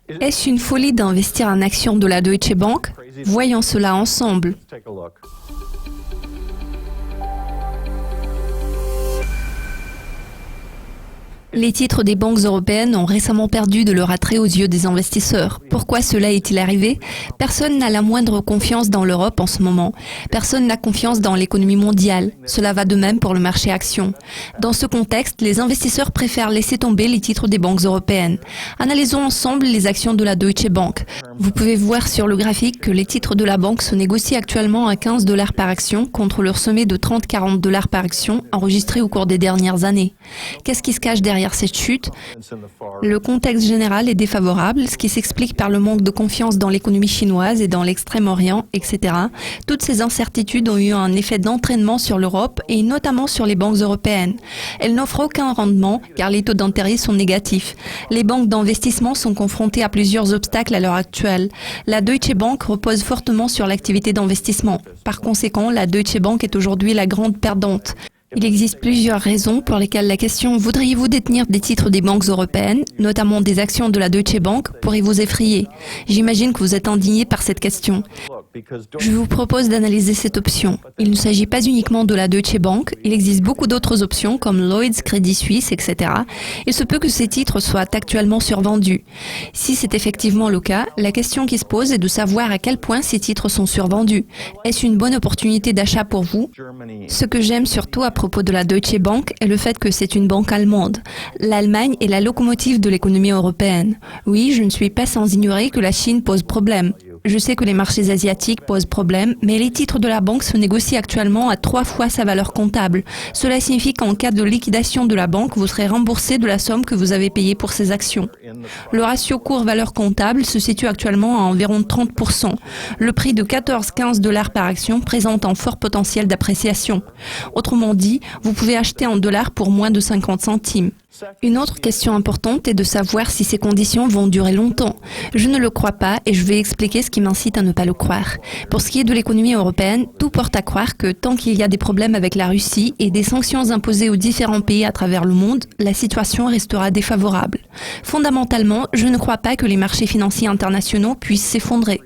Est-ce une folie d'investir en actions de la Deutsche Bank? Voyons cela ensemble. Les titres des banques européennes ont récemment perdu de leur attrait aux yeux des investisseurs. Pourquoi cela est-il arrivé? Personne n'a la moindre confiance dans l'Europe en ce moment. Personne n'a confiance dans l'économie mondiale. Cela va de même pour le marché actions. Dans ce contexte, les investisseurs préfèrent laisser tomber les titres des banques européennes. Analysons ensemble les actions de la Deutsche Bank. Vous pouvez voir sur le graphique que les titres de la banque se négocient actuellement à 15 $ par action contre leur sommet de 30-40 $ par action enregistré au cours des dernières années. Qu'est-ce qui se cache derrière cette chute? Le contexte général est défavorable, ce qui s'explique par le manque de confiance dans l'économie chinoise et dans l'Extrême-Orient, etc. Toutes ces incertitudes ont eu un effet d'entraînement sur l'Europe et notamment sur les banques européennes. Elles n'offrent aucun rendement car les taux d'intérêt sont négatifs. Les banques d'investissement sont confrontées à plusieurs obstacles à l'heure actuelle. La Deutsche Bank repose fortement sur l'activité d'investissement. Par conséquent, la Deutsche Bank est aujourd'hui la grande perdante. Il existe plusieurs raisons pour lesquelles la question « Voudriez-vous détenir des titres des banques européennes, notamment des actions de la Deutsche Bank ?» pourrait vous effrayer. J'imagine que vous êtes indigné par cette question. Je vous propose d'analyser cette option. Il ne s'agit pas uniquement de la Deutsche Bank, il existe beaucoup d'autres options comme Lloyds, Crédit Suisse, etc. Il se peut que ces titres soient actuellement survendus. Si c'est effectivement le cas, la question qui se pose est de savoir à quel point ces titres sont survendus. Est-ce une bonne opportunité d'achat pour vous? Ce que j'aime surtout à propos de la Deutsche Bank est le fait que c'est une banque allemande. L'Allemagne est la locomotive de l'économie européenne. Oui, je ne suis pas sans ignorer que la Chine pose problème. Je sais que les marchés asiatiques posent problème, mais les titres de la banque se négocient actuellement à 3 fois sa valeur comptable. Cela signifie qu'en cas de liquidation de la banque, vous serez remboursé de la somme que vous avez payée pour ces actions. Le ratio cours-valeur comptable se situe actuellement à environ 30%. Le prix de 14-15 $ par action présente un fort potentiel d'appréciation. Autrement dit, vous pouvez acheter en dollars pour moins de 50 centimes. Une autre question importante est de savoir si ces conditions vont durer longtemps. Je ne le crois pas et je vais expliquer ce qui m'incite à ne pas le croire. Pour ce qui est de l'économie européenne, tout porte à croire que tant qu'il y a des problèmes avec la Russie et des sanctions imposées aux différents pays à travers le monde, la situation restera défavorable. Fondamentalement, je ne crois pas que les marchés financiers internationaux puissent s'effondrer.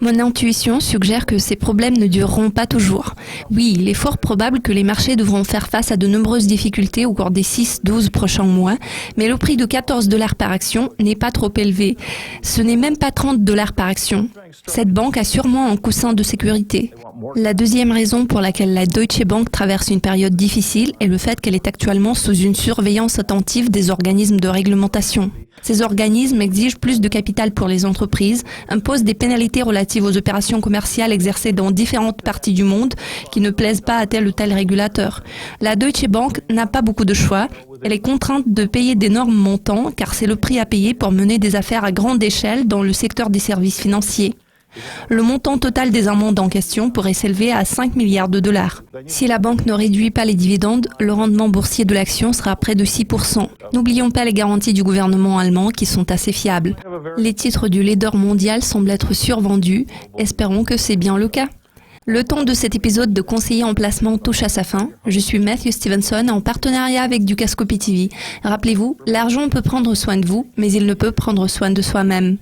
Mon intuition suggère que ces problèmes ne dureront pas toujours. Oui, il est fort probable que les marchés devront faire face à de nombreuses difficultés au cours des 6-12 prochains mois, mais le prix de 14 $ par action n'est pas trop élevé. Ce n'est même pas 30 $ par action. Cette banque a sûrement un coussin de sécurité. La deuxième raison pour laquelle la Deutsche Bank traverse une période difficile est le fait qu'elle est actuellement sous une surveillance attentive des organismes de réglementation. Ces organismes exigent plus de capital pour les entreprises, imposent des pénalités relatives aux opérations commerciales exercées dans différentes parties du monde qui ne plaisent pas à tel ou tel régulateur. La Deutsche Bank n'a pas beaucoup de choix. Elle est contrainte de payer d'énormes montants car c'est le prix à payer pour mener des affaires à grande échelle dans le secteur des services financiers. Le montant total des amendes en question pourrait s'élever à 5 milliards de dollars. Si la banque ne réduit pas les dividendes, le rendement boursier de l'action sera près de 6%. N'oublions pas les garanties du gouvernement allemand qui sont assez fiables. Les titres du leader mondial semblent être survendus. Espérons que c'est bien le cas. Le temps de cet épisode de conseiller en placement touche à sa fin. Je suis Matthew Stevenson en partenariat avec Dukascopy TV. Rappelez-vous, l'argent peut prendre soin de vous, mais il ne peut prendre soin de soi-même.